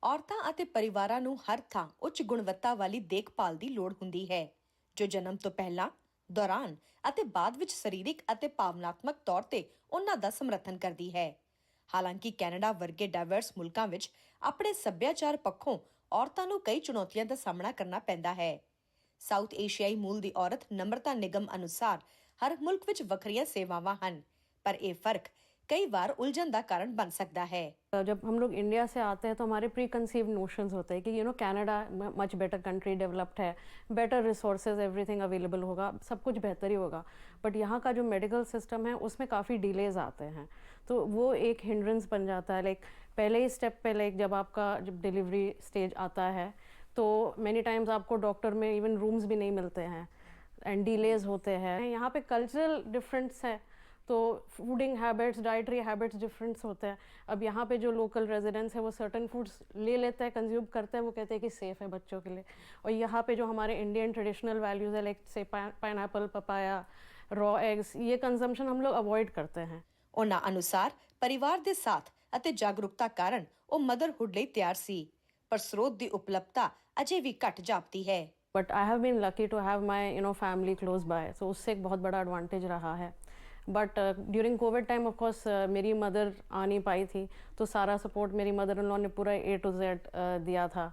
ਔਰਤਾਂ ਅਤੇ ਪਰਿਵਾਰਾਂ ਨੂੰ ਹਰ ਥਾਂ ਉੱਚ ਗੁਣਵੱਤਾ ਵਾਲੀ ਦੇਖਭਾਲ ਦੀ ਲੋੜ ਹੁੰਦੀ ਹੈ, ਜੋ ਜਨਮ ਤੋਂ ਪਹਿਲਾਂ, ਦੌਰਾਨ ਅਤੇ ਬਾਅਦ ਵਿੱਚ ਸਰੀਰਕ ਅਤੇ ਭਾਵਨਾਤਮਕ ਤੌਰ ਤੇ ਉਹਨਾਂ ਦਾ ਸਮਰਥਨ ਕਰਦੀ ਹੈ। ਹਾਲਾਂਕਿ ਕੈਨੇਡਾ ਵਰਗੇ ਡਾਇਵਰਸ ਮੁਲਕਾਂ ਵਿੱਚ ਆਪਣੇ ਸੱਭਿਆਚਾਰ ਪੱਖੋਂ ਔਰਤਾਂ ਨੂੰ ਕਈ ਚੁਣੌਤੀਆਂ ਦਾ ਸਾਹਮਣਾ ਕਰਨਾ ਪੈਂਦਾ ਹੈ। ਸਾਊਥ ਏਸ਼ੀਆਈ ਮੂਲ ਦੀ ਔਰਤ ਨਮਰਤਾ ਨਿਗਮ ਅਨੁਸਾਰ ਹਰ ਮੁਲਕ ਵਿੱਚ ਵੱਖਰੀਆਂ ਸੇਵਾਵਾਂ ਹਨ, पर ये फर्क कई बार उलझन का कारण बन सकता है। जब हम लोग इंडिया से आते हैं तो हमारे प्री कंसीव नोशंस होते हैं कि Canada much better country, developed है, बेटर रिसोर्सेज, एवरीथिंग अवेलेबल होगा, सब कुछ बेहतर ही होगा। बट यहाँ का जो मेडिकल सिस्टम है उसमें काफ़ी डिलेज आते हैं, तो वो एक हिंड्रेंस बन जाता है। लाइक पहले ही स्टेप पे, लाइक जब डिलीवरी स्टेज आता है तो मैनी टाइम्स आपको डॉक्टर में इवन रूम्स भी नहीं मिलते हैं एंड डिलेज होते हैं। यहाँ पे कल्चरल डिफरेंस है, तो fooding habits, dietary habits difference होते हैं। अब यहाँ पे जो लोकल रेजिडेंट्स है वो सर्टन फूड्स ले लेते हैं, कंज्यूम करते हैं, वो कहते हैं कि सेफ़ है बच्चों के लिए। और यहाँ पे जो हमारे इंडियन ट्रेडिशनल वैल्यूज़ है, लाइक से पाइनएप्पल, पपाया, रॉ एग्स, ये कंजम्पशन हम लोग अवॉइड करते हैं। ਉਹਨਾਂ ਅਨੁਸਾਰ ਪਰਿਵਾਰ ਦੇ ਸਾਥ ਅਤੇ ਜਾਗਰੂਕਤਾ ਕਾਰਨ ਉਹ ਮਦਰਹੁੱਡ ਲਈ ਤਿਆਰ ਸੀ, ਪਰ ਸਰੋਤ ਦੀ ਉਪਲਬਧਤਾ ਅਜੇ ਵੀ ਘੱਟ ਜਾਪਦੀ ਹੈ। But I have been lucky to have my family close by, so उससे एक बहुत बड़ा एडवांटेज रहा है। But during covid time of course मेरी मदर आ नहीं पाई थी, तो सारा सपोर्ट मेरी मदर इन लॉ ने पूरा A to Z दिया था।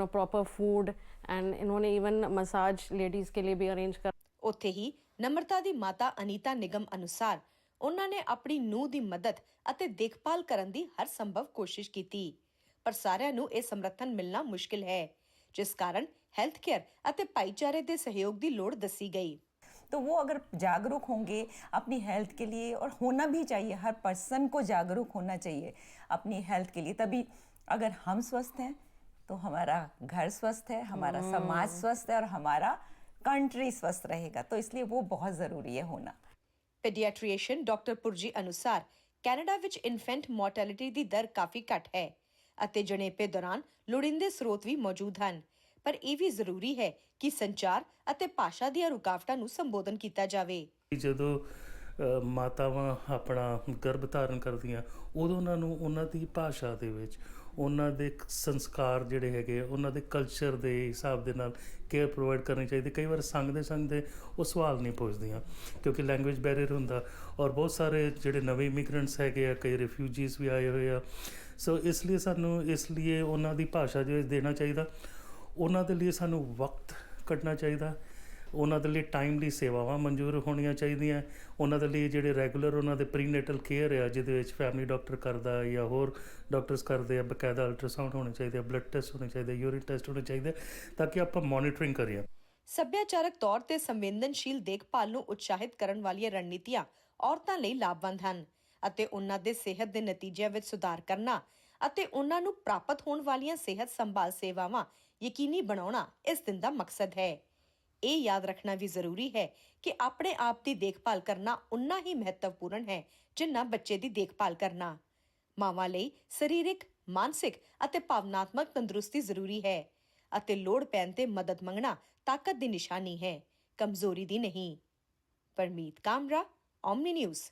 प्रॉपर फूड एंड इन्होंने इवन मसाज लेडीज़ के लिए भी अरेंज कर। ਉੱਥੇ ਹੀ ਨਮਰਤਾ ਦੀ ਮਾਤਾ ਅਨੀਤਾ ਨਿਗਮ ਅਨੁਸਾਰ ਉਹਨਾਂ ਨੇ ਆਪਣੀ ਨੂੰਹ ਦੀ ਮਦਦ ਅਤੇ ਦੇਖਭਾਲ ਕਰਨ ਦੀ ਹਰ ਸੰਭਵ ਕੋਸ਼ਿਸ਼ ਕੀਤੀ, ਪਰ ਸਾਰਿਆਂ ਨੂੰ ਇਹ ਸਮਰਥਨ ਮਿਲਣਾ ਮੁਸ਼ਕਿਲ ਹੈ, ਜਿਸ ਕਾਰਨ ਹੈਲਥ ਕੇਅਰ ਅਤੇ ਭਾਈਚਾਰੇ ਦੇ ਸਹਿਯੋਗ ਦੀ ਲੋੜ ਦੱਸੀ ਗਈ। तो वो अगर जागरूक होंगे अपनी हेल्थ के लिए, और होना भी चाहिए, हर पर्सन को जागरूक होना चाहिए अपनी हेल्थ के लिए, तभी अगर हम स्वस्थ हैं तो हमारा घर स्वस्थ है, हमारा समाज स्वस्थ है और हमारा कंट्री स्वस्थ रहेगा। तो इसलिए वो बहुत ज़रूरी है होना। ਪੀਡੀਆਟ੍ਰੀਸ਼ੀਅਨ ਡਾਕਟਰ ਪੁਰਜੀ ਅਨੁਸਾਰ ਕੈਨੇਡਾ ਵਿੱਚ ਇਨਫੈਂਟ ਮੋਰਟੈਲਿਟੀ ਦੀ ਦਰ ਕਾਫੀ ਘੱਟ ਹੈ ਅਤੇ ਜਣੇਪੇ ਦੌਰਾਨ ਲੋੜੀਂਦੇ ਸਰੋਤ ਵੀ ਮੌਜੂਦ ਹਨ, ਪਰ ਇਹ ਵੀ ਜ਼ਰੂਰੀ ਹੈ ਕਿ ਸੰਚਾਰ ਅਤੇ ਭਾਸ਼ਾ ਦੀਆਂ ਰੁਕਾਵਟਾਂ ਨੂੰ ਸੰਬੋਧਨ ਕੀਤਾ ਜਾਵੇ। ਜਦੋਂ ਮਾਤਾਵਾਂ ਆਪਣਾ ਗਰਭ ਧਾਰਨ ਕਰਦੀਆਂ ਉਦੋਂ ਉਹਨਾਂ ਨੂੰ ਉਹਨਾਂ ਦੀ ਭਾਸ਼ਾ ਦੇ ਵਿੱਚ ਉਹਨਾਂ ਦੇ ਸੰਸਕਾਰ ਜਿਹੜੇ ਹੈਗੇ ਉਹਨਾਂ ਦੇ ਕਲਚਰ ਦੇ ਹਿਸਾਬ ਦੇ ਨਾਲ ਕੇਅਰ ਪ੍ਰੋਵਾਈਡ ਕਰਨੀ ਚਾਹੀਦੀ। ਕਈ ਵਾਰ ਸੰਗਦੇ ਉਹ ਸਵਾਲ ਨਹੀਂ ਪੁੱਛਦੀਆਂ ਕਿਉਂਕਿ ਲੈਂਗੁਏਜ ਬੈਰੀਅਰ ਹੁੰਦਾ, ਔਰ ਬਹੁਤ ਸਾਰੇ ਜਿਹੜੇ ਨਵੇਂ ਇਮੀਗ੍ਰੈਂਟਸ ਹੈਗੇ ਆ, ਕਈ ਰਿਫਿਊਜੀਜ਼ ਵੀ ਆਏ ਹੋਏ ਆ। ਸੋ ਇਸ ਲਈ ਉਹਨਾਂ ਦੀ ਭਾਸ਼ਾ ਜੋ ਦੇਣਾ ਚਾਹੀਦਾ, ਉਹਨਾਂ ਦੇ ਲਈ ਸਾਨੂੰ ਵਕਤ ਕੱਢਣਾ ਚਾਹੀਦਾ, ਉਹਨਾਂ ਦੇ ਲਈ ਟਾਈਮਲੀ ਸੇਵਾਵਾਂ ਮਨਜ਼ੂਰ ਹੋਣੀਆਂ ਚਾਹੀਦੀਆਂ। ਉਹਨਾਂ ਦੇ ਲਈ ਜਿਹੜੇ ਰੈਗੂਲਰ ਉਹਨਾਂ ਦੇ ਪ੍ਰੀਨੇਟਲ ਕੇਅਰ ਆ, ਜਿਹਦੇ ਵਿੱਚ ਫੈਮਿਲੀ ਡਾਕਟਰ ਕਰਦਾ ਜਾਂ ਹੋਰ ਡਾਕਟਰਸ ਕਰਦੇ ਆ, ਬਕਾਇਦਾ ਅਲਟਰਾਸਾਊਂਡ ਹੋਣੇ ਚਾਹੀਦੇ ਆ, ਬਲੱਡ ਟੈਸਟ ਹੋਣੇ ਚਾਹੀਦੇ, ਯੂਰਿਨ ਟੈਸਟ ਹੋਣੇ ਚਾਹੀਦੇ, ਤਾਂ ਕਿ ਆਪਾਂ ਮੋਨੀਟਰਿੰਗ ਕਰੀਏ। ਸੱਭਿਆਚਾਰਕ ਤੌਰ ਤੇ ਸੰਵੇਦਨਸ਼ੀਲ ਦੇਖਭਾਲ ਨੂੰ ਉਤਸ਼ਾਹਿਤ ਕਰਨ ਵਾਲੀਆਂ ਰਣਨੀਤੀਆਂ ਔਰਤਾਂ ਲਈ ਲਾਭਵੰਦ ਹਨ ਅਤੇ ਉਹਨਾਂ ਦੇ ਸਿਹਤ ਦੇ ਨਤੀਜਿਆਂ ਵਿੱਚ ਸੁਧਾਰ ਕਰਨਾ ਅਤੇ ਉਹਨਾਂ ਨੂੰ ਪ੍ਰਾਪਤ ਹੋਣ ਵਾਲੀਆਂ ਸਿਹਤ ਸੰਭਾਲ ਸੇਵਾਵਾਂ ਯਕੀਨੀ ਬਣਾਉਣਾ ਇਸ ਦਿਨ ਦਾ ਮਕਸਦ ਹੈ। ਇਹ ਯਾਦ ਰੱਖਣਾ ਵੀ ਜ਼ਰੂਰੀ ਹੈ ਕਿ ਆਪਣੇ ਆਪ ਦੀ ਦੇਖਭਾਲ ਕਰਨਾ ਉਨਾ ਹੀ ਮਹੱਤਵਪੂਰਨ ਹੈ ਜਿੰਨਾ ਬੱਚੇ ਦੀ ਦੇਖਭਾਲ ਕਰਨਾ। ਮਾਵਾਂ ਲਈ ਸਰੀਰਕ, ਮਾਨਸਿਕ ਅਤੇ ਭਾਵਨਾਤਮਕ ਤੰਦਰੁਸਤੀ ਜ਼ਰੂਰੀ ਹੈ ਅਤੇ ਲੋੜ ਪੈਣ ਤੇ ਮਦਦ ਮੰਗਣਾ ਤਾਕਤ ਦੀ ਨਿਸ਼ਾਨੀ ਹੈ, ਕਮਜ਼ੋਰੀ ਦੀ ਨਹੀਂ। Parmeet Kamra, Omni news.